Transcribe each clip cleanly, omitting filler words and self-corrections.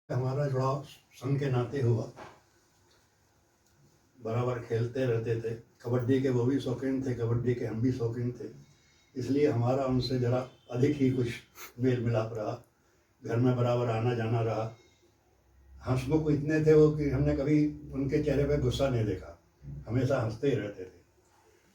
हमारा जुड़ाव संघ के नाते हुआ। बराबर खेलते रहते थे। कबड्डी के वो भी शौकीन थे, कबड्डी के हम भी शौकीन थे, इसलिए हमारा उनसे ज़रा अधिक ही कुछ मेल मिलाप रहा। घर में बराबर आना जाना रहा। हंसमुख इतने थे वो कि हमने कभी उनके चेहरे पे गुस्सा नहीं देखा, हमेशा हंसते ही रहते थे।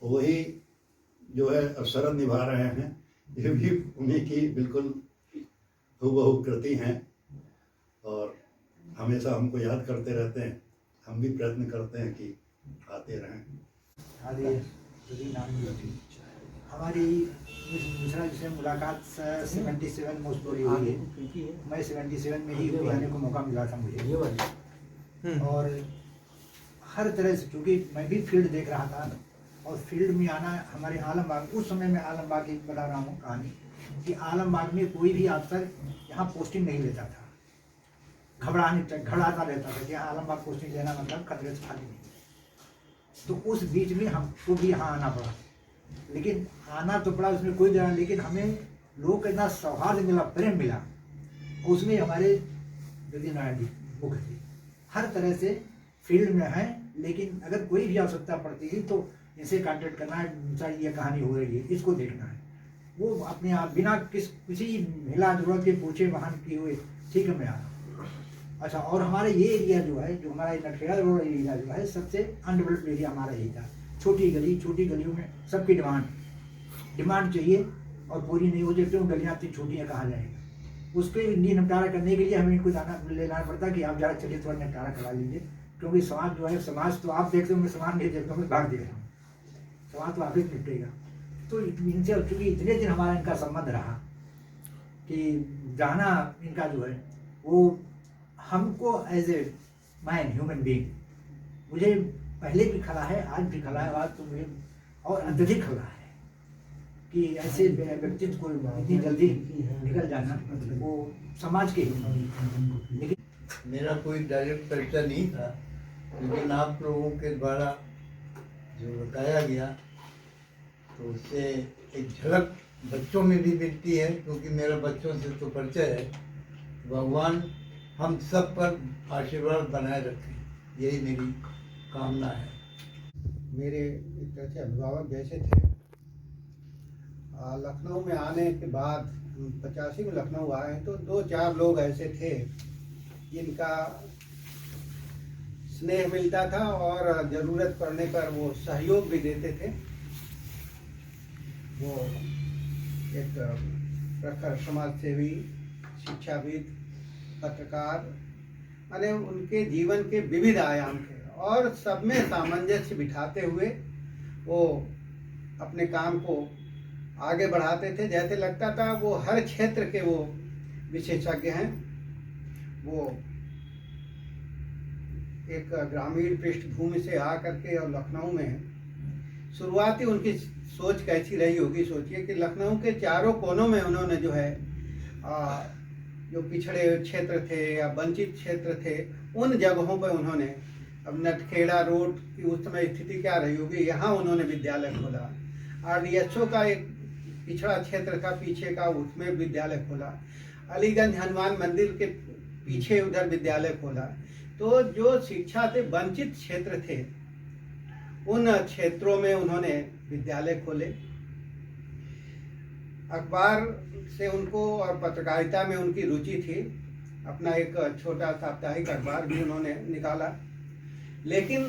वही जो है अवसर निभा रहे हैं, ये भी उन्हीं की बिल्कुल हूबहू कृति हैं और हमेशा हमको याद करते रहते हैं। हम भी प्रयत्न करते हैं कि आते रहें। हमारी दूसरा जिससे मुलाकात 77 में स्टोरी हुई है। मैं 77 में ही आने को मौका मिला था मुझे। और हर तरह से, क्योंकि मैं भी फील्ड देख रहा था और फील्ड में आना हमारे आलमबाग, उस समय में आलमबाग की बता रहा हूँ कहानी कि आलमबाग में कोई भी अफसर यहाँ पोस्टिंग नहीं लेता था। घबराता रहता था कि आलमबाग पोस्टिंग लेना मतलब खतरे से खाली नहीं। तो उस बीच में हमको भी यहाँ आना पड़ा, लेकिन आना तो पड़ा, उसमें कोई डर नहीं। लेकिन हमें लोग का इतना सौहार्द मिला, प्रेम मिला, उसमें हमारे यदि नारायण जी मुख्य थे। हर तरह से फील्ड में है, लेकिन अगर कोई भी आवश्यकता पड़ती है तो इनसे कांटेक्ट करना है, सर ये कहानी हो रही है, इसको देखना है। वो अपने आप बिना किसी हिला जरूरत के पूछे वाहन किए हुए, ठीक है मैं आ रहा हूँ। अच्छा, और हमारा ये एरिया जो है, जो हमारा नटखेड़ा रोड एरिया जो है, सबसे अनडेवलप्ड एरिया हमारा यही था। छोटी गलियों में सबकी डिमांड चाहिए और पूरी नहीं हो जाए तो गलियाँ इतनी छोटियाँ कहा जाएगा। उसके निपटारा करने के लिए हमें इनको लेना पड़ता कि आप ज़रा चलिए थोड़ा निपटारा करा लीजिए, क्योंकि समाज जो है, समाज तो आप देखते हो, मैं समाज नहीं देखता हूँ, मैं भाग देख रहा हूँ। समाज तो आप ही निपटेगा। तो इनसे चूँकि इतने दिन हमारा इनका संबंध रहा कि जाना इनका जो है वो हमको as a man, human being, मुझे पहले भी खला है, आज भी खला है, आज तो मुझे और अत्यधिक खला है कि ऐसे व्यक्ति को इतनी जल्दी निकल जाना वो समाज के ही। मेरा कोई डायरेक्ट परिचय नहीं था, लेकिन आप लोगों के द्वारा जो बताया गया तो उससे एक झलक बच्चों में भी मिलती है, क्योंकि मेरा बच्चों से तो परिचय है। भगवान हम सब पर आशीर्वाद बनाए रखें, यही मेरी कामना है। मेरे एक तरह से अभिभावक जैसे थे। लखनऊ में आने के बाद 85 में लखनऊ आए तो 2-4 लोग ऐसे थे जिनका स्नेह मिलता था और ज़रूरत पड़ने पर वो सहयोग भी देते थे। वो एक प्रखर समाज सेवी, शिक्षाविद, पत्रकार, माने उनके जीवन के विविध आयाम थे और सब में सामंजस्य बिठाते हुए वो अपने काम को आगे बढ़ाते थे। जैसे लगता था वो हर क्षेत्र के वो विशेषज्ञ हैं। वो एक ग्रामीण पृष्ठभूमि से आकर के और लखनऊ में शुरुआती उनकी सोच कैसी रही होगी। सोचिए कि लखनऊ के चारों कोनों में उन्होंने जो है जो पिछड़े क्षेत्र थे या वंचित क्षेत्र थे, उन जगहों पर उन्होंने, अब नटखेड़ा रोड की उस समय स्थिति क्या रही होगी, यहाँ उन्होंने विद्यालय खोला। RDHO का एक पिछड़ा क्षेत्र का पीछे का, उसमें विद्यालय खोला। अलीगंज हनुमान मंदिर के पीछे उधर विद्यालय खोला। तो जो शिक्षा से वंचित क्षेत्र थे उन क्षेत्रों में उन्होंने विद्यालय खोले। अखबार से उनको और पत्रकारिता में उनकी रुचि थी। अपना एक छोटा साप्ताहिक अखबार भी उन्होंने निकाला। लेकिन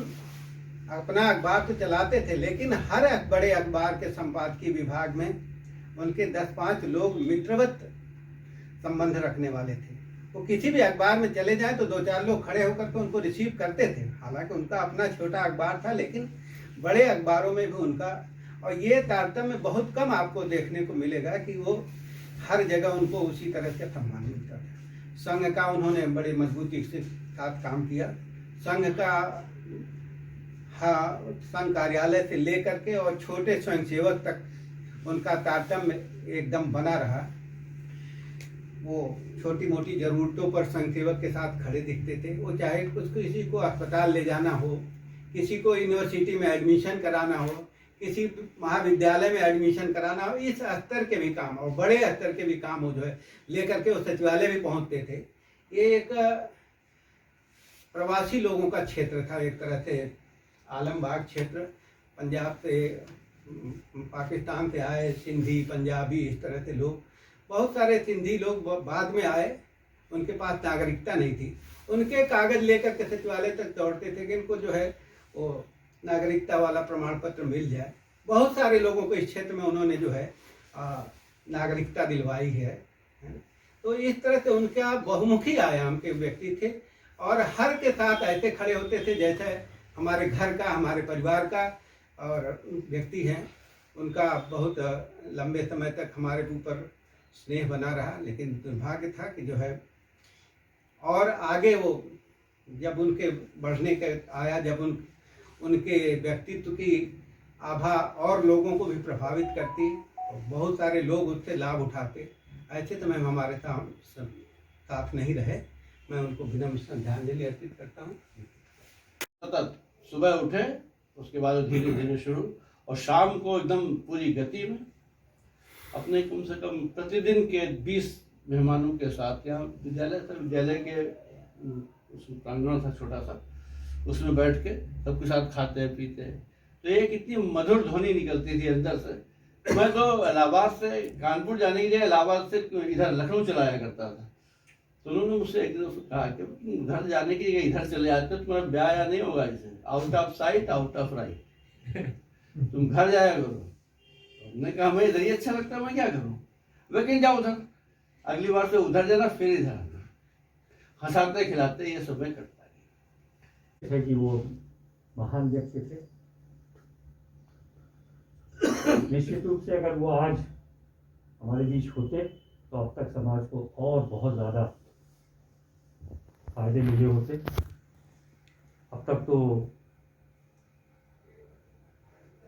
अपना अखबार तो चलाते थे, लेकिन हर बड़े अखबार के संपादकीय विभाग में उनके 10-5 लोग मित्रवत संबंध रखने वाले थे। वो किसी भी अखबार में चले जाएं तो 2-4 लोग खड़े होकर के उनको रिसीव करते थे। हालांकि उनका अपना छोटा अखबार था, लेकिन बड़े अखबारों में भी उनका, और ये तारतम्य बहुत कम आपको देखने को मिलेगा कि वो हर जगह उनको उसी तरह से सम्मान मिलता था। संघ का उन्होंने बड़े मजबूती से साथ काम किया। संघ का संघ कार्यालय से लेकर के और छोटे स्वयंसेवक तक उनका तारतम्य एकदम बना रहा। वो छोटी मोटी ज़रूरतों पर संघसेवक के साथ खड़े दिखते थे। वो चाहे किसी को अस्पताल ले जाना हो, किसी को यूनिवर्सिटी में एडमिशन कराना हो, किसी महाविद्यालय में एडमिशन कराना हो, इस स्तर के भी काम और बड़े स्तर के भी काम हो जो है लेकर के वो सचिवालय भी पहुंचते थे। ये एक प्रवासी लोगों का क्षेत्र था, एक तरह से आलमबाग क्षेत्र। पंजाब से, पाकिस्तान से आए सिंधी, पंजाबी, इस तरह से लोग, बहुत सारे सिंधी लोग बाद में आए, उनके पास नागरिकता नहीं थी। उनके कागज लेकर के सचिवालय तक दौड़ते थे कि इनको जो है वो नागरिकता वाला प्रमाण पत्र मिल जाए। बहुत सारे लोगों को इस क्षेत्र में उन्होंने जो है नागरिकता दिलवाई है ना? तो इस तरह से उनका बहुमुखी आयाम के व्यक्ति थे और हर के साथ ऐसे खड़े होते थे जैसे हमारे घर का, हमारे परिवार का और व्यक्ति हैं। उनका बहुत लंबे समय तक हमारे ऊपर स्नेह बना रहा, लेकिन दुर्भाग्य था कि जो है और आगे वो जब उनके बढ़ने का आया, जब उनके व्यक्तित्व की आभा और लोगों को भी प्रभावित करती, तो बहुत सारे लोग उससे लाभ उठाते। ऐसे समय में हमारे साथ नहीं रहे। मैं उनको विनम्र श्रद्धांजलि अर्पित करता हूँ। सतत सुबह उठे, उसके बाद धीरे धीरे शुरू, और शाम को एकदम पूरी गति में अपने कम से कम प्रतिदिन के 20 मेहमानों के साथ, यहाँ विद्यालय था, विद्यालय के उस प्रांगण था छोटा सा, उसमें बैठ के सबके साथ खाते पीते। तो एक इतनी मधुर ध्वनि निकलती थी अंदर से। मैं तो इलाहाबाद से कानपुर जाने के लिए इलाहाबाद से इधर लखनऊ चलाया करता था। तो उन्होंने मुझसे एक दिन कहा कि घर जाने के लिए इधर चले जाते हो, तुम्हारा ब्याह या नहीं होगा, इसे out of sight out of right, तुम घर जाया करो। हमने कहा मैं इधर ही अच्छा लगता है, मैं क्या करूँ, लेकिन जाओ उधर, अगली बार से उधर जाना, फिर इधर आना, हंसाते खिलाते ये सब मैं करता है कि वो महान व्यक्ति थे। निश्चित रूप से अगर वो आज हमारे बीच होते तो अब तक समाज को और बहुत ज़्यादा फायदे मिले होते। अब तक तो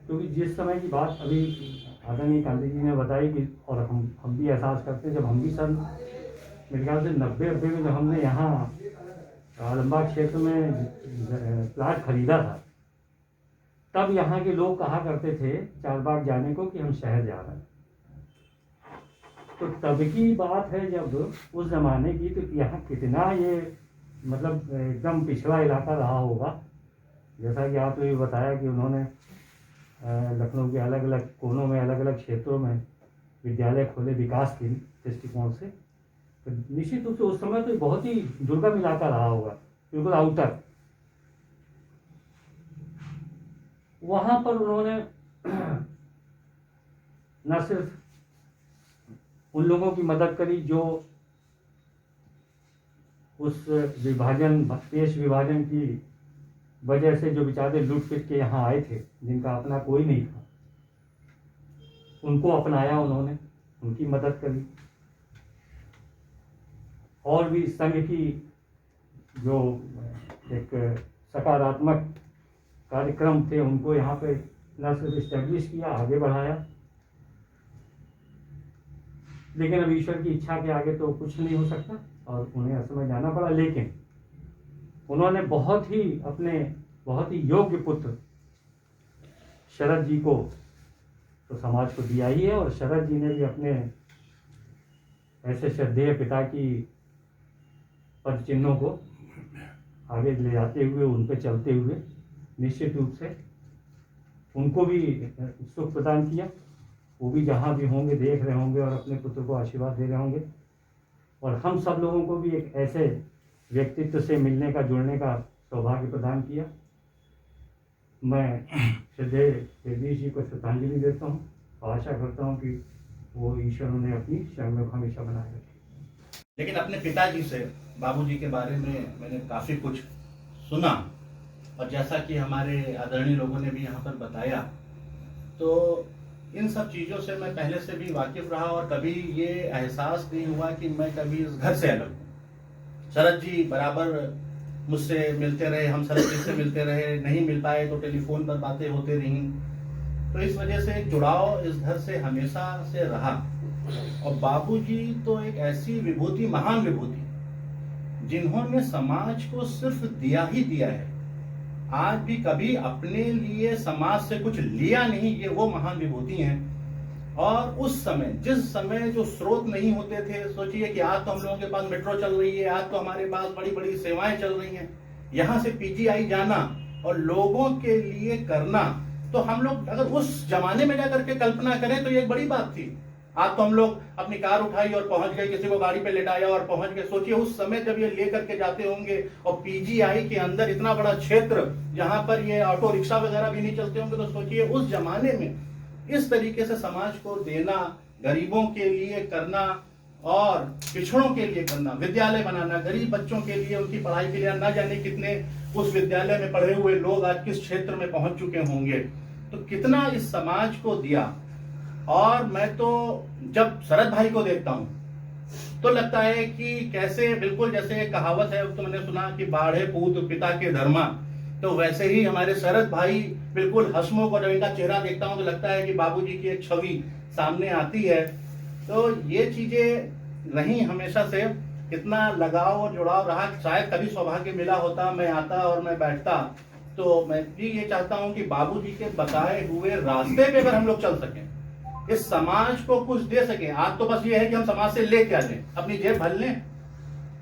क्योंकि जिस समय की बात अभी आदरणीय गांधी जी ने बताई कि, और हम भी एहसास करते हैं, जब हम भी सन मेरे ख्याल से 90 में जब हमने यहाँ आलमबाग क्षेत्र में प्लाट खरीदा था, तब यहाँ के लोग कहा करते थे चारबाग जाने को कि हम शहर जा रहे हैं। तो तब की बात है जब उस ज़माने की, तो यहाँ कितना ये मतलब एकदम पिछड़ा इलाका रहा होगा। जैसा कि आपने भी बताया कि उन्होंने लखनऊ के अलग अलग कोनों में, अलग अलग क्षेत्रों में विद्यालय खोले विकास के दृष्टिकोण से। तो निश्चित रूप से उस समय तो बहुत ही दुर्गम इलाका रहा होगा, बिल्कुल आउटर। वहाँ पर उन्होंने न सिर्फ उन लोगों की मदद करी जो उस विभाजन, देश विभाजन की वजह से जो बेचारे लूट पिट के यहाँ आए थे, जिनका अपना कोई नहीं था, उनको अपनाया उन्होंने, उनकी मदद करी। और भी संघ की जो एक सकारात्मक कार्यक्रम थे उनको यहाँ पे न सिर्फ इस्टेब्लिश किया, आगे बढ़ाया। लेकिन अब ईश्वर की इच्छा के आगे तो कुछ नहीं हो सकता और उन्हें असमय जाना पड़ा। लेकिन उन्होंने बहुत ही योग्य पुत्र शरद जी को तो समाज को दिया ही है, और शरद जी ने भी अपने ऐसे श्रद्धेय पिता की पद चिन्हों को आगे ले जाते हुए, उन पे चलते हुए निश्चित रूप से उनको भी सुख प्रदान किया। वो भी जहाँ भी होंगे देख रहे होंगे और अपने पुत्र को आशीर्वाद दे रहे होंगे। और हम सब लोगों को भी एक ऐसे व्यक्तित्व से मिलने का, जुड़ने का सौभाग्य प्रदान किया। मैं श्रद्धेय जगदीश जी को श्रद्धांजलि देता हूँ और आशा करता हूँ कि वो ईश्वर उन्हें अपनी शरण में हमेशा बनाए रखे। लेकिन अपने पिताजी से, बाबूजी के बारे में मैंने काफ़ी कुछ सुना, और जैसा कि हमारे आदरणीय लोगों ने भी यहाँ पर बताया, तो इन सब चीज़ों से मैं पहले से भी वाकिफ रहा और कभी ये एहसास नहीं हुआ कि मैं कभी इस घर से अलग हूँ। शरद जी बराबर मुझसे मिलते रहे, हम शरद जी से मिलते रहे, नहीं मिल पाए तो टेलीफोन पर बातें होती रहीं। तो इस वजह से जुड़ाव इस घर से हमेशा से रहा। और बाबूजी तो एक ऐसी विभूति, महान विभूति, जिन्होंने समाज को सिर्फ दिया ही दिया है। आज भी कभी अपने लिए समाज से कुछ लिया नहीं, ये वो महान विभूति हैं और उस समय जिस समय जो स्रोत नहीं होते थे, सोचिए कि आज तो हम लोगों के पास मेट्रो चल रही है, आज तो हमारे पास बड़ी बड़ी सेवाएं चल रही हैं, यहाँ से पीजीआई जाना और लोगों के लिए करना, तो हम लोग अगर उस जमाने में जाकर के कल्पना करें तो ये एक बड़ी बात थी। आज तो हम लोग अपनी कार उठाई और पहुंच गए, किसी को गाड़ी पे लेटाया और पहुंच गए। सोचिए उस समय जब ये लेकर के जाते होंगे और पीजीआई के अंदर इतना बड़ा क्षेत्र जहां पर ये ऑटो रिक्शा वगैरह भी नहीं चलते होंगे, तो सोचिए उस जमाने में इस तरीके से समाज को देना, गरीबों के लिए करना और पिछड़ों के लिए करना, विद्यालय बनाना, गरीब बच्चों के लिए उनकी पढ़ाई के लिए, ना जाने कितने उस विद्यालय में पढ़े हुए लोग आज किस क्षेत्र में पहुंच चुके होंगे, तो कितना इस समाज को दिया। और मैं तो जब शरद भाई को देखता हूं तो लगता है कि कैसे, बिल्कुल जैसे एक कहावत है, तो मैंने सुना कि बाढ़े पूत पिता के धर्मा, तो वैसे ही हमारे शरद भाई बिल्कुल हंसमुख, और जब इनका चेहरा देखता हूं तो लगता है कि बाबूजी की एक छवि सामने आती है। तो ये चीजें रही हमेशा से, कितना लगाव और जुड़ाव रहा। शायद कभी सौभाग्य मिला होता, मैं आता और मैं बैठता, तो मैं भी ये चाहता हूं कि बाबूजी के बताए हुए रास्ते पे अगर हम लोग चल सकें, इस समाज को कुछ दे सके। आज तो बस ये है कि हम समाज से लेके आ जाए, अपनी जेब भर लें,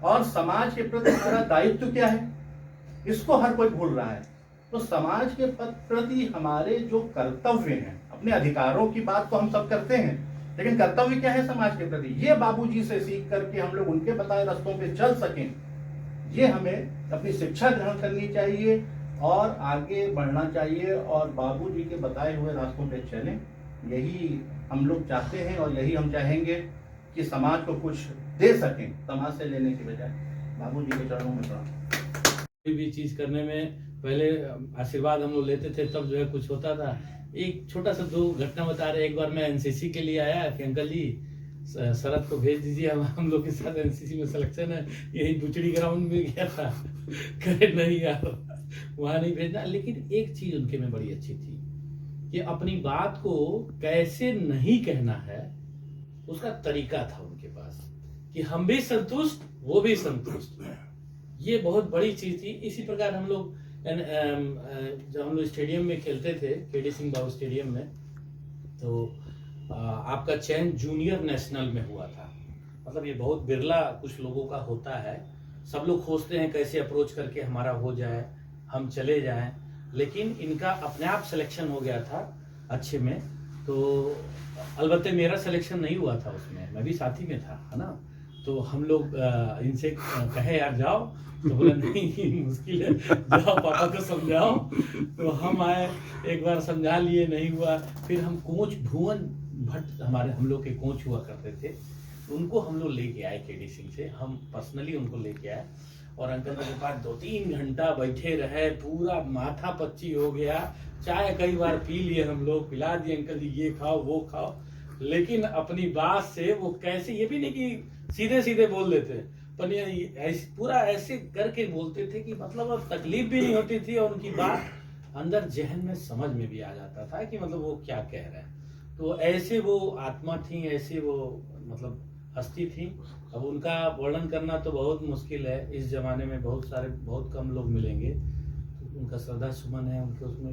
और समाज के प्रति हमारा दायित्व क्या है इसको हर कोई भूल रहा है। तो समाज के प्रति हमारे जो कर्तव्य हैं, अपने अधिकारों की बात तो हम सब करते हैं, लेकिन कर्तव्य क्या है समाज के प्रति, ये बाबूजी से सीख करके हम लोग उनके बताए रास्तों पे चल सकें। ये हमें अपनी शिक्षा ग्रहण करनी चाहिए और आगे बढ़ना चाहिए, और बाबूजी के बताए हुए रास्तों पे चलें। यही हम लोग चाहते हैं और यही हम चाहेंगे कि समाज को कुछ दे सकें, समाज से लेने की बजाय। बाबूजी के चरणों में प्रणाम। कोई भी चीज करने में पहले आशीर्वाद हम लोग लेते थे, तब जो है कुछ होता था। एक छोटा सा दो घटना बता रहे। एक बार मैं एनसीसी के लिए आया कि अंकल जी शरद को भेज दीजिए, हम लोग के साथ एनसीसी में सिलेक्शन है। यही बुचड़ी ग्राउंड में गया था, कहे नहीं यार वहां नहीं भेजना। लेकिन एक चीज उनके में बड़ी अच्छी थी कि अपनी बात को कैसे नहीं कहना है उसका तरीका था उनके पास, कि हम भी संतुष्ट वो भी संतुष्ट। ये बहुत बड़ी चीज थी। इसी प्रकार हम लोग जब हम लोग स्टेडियम में खेलते थे, केडी सिंह बाबू स्टेडियम में, तो आपका चयन जूनियर नेशनल में हुआ था। मतलब ये बहुत बिरला कुछ लोगों का होता है। सब लोग खोजते हैं कैसे अप्रोच करके हमारा हो जाए, हम चले जाएं, लेकिन इनका अपने आप सिलेक्शन हो गया था अच्छे में। तो अलबत्ते मेरा सिलेक्शन नहीं हुआ था उसमें, मैं भी साथी में था, है ना। तो हम लोग इनसे कहे यार जाओ, तो बोला नहीं मुश्किल है, जाओ पापा को समझाओ। तो हम आए, एक बार समझा लिए, नहीं हुआ। फिर हम कोच भुवन भट्ट हम लोग के कोच हुआ करते थे, उनको हम लोग लेके आए केडी सिंह से, हम पर्सनली उनको लेके आए और अंकल के पास 2-3 घंटा बैठे रहे, पूरा माथा पच्ची हो गया। चाय कई बार पी लिए हम लोग, पिला दिए अंकल जी ये खाओ वो खाओ, लेकिन अपनी बात से वो कैसे, ये भी नहीं कि सीधे सीधे बोल देते, पर पूरा ऐसे करके बोलते थे कि मतलब अब तकलीफ भी नहीं होती थी और उनकी बात अंदर जहन में समझ में भी आ जाता था कि मतलब वो क्या कह रहे हैं। तो ऐसे वो आत्मा थी, ऐसे वो मतलब हस्ती थी। अब उनका वर्णन करना तो बहुत मुश्किल है, इस जमाने में बहुत कम लोग मिलेंगे। तो उनका श्रद्धा सुमन है उनके उसमें।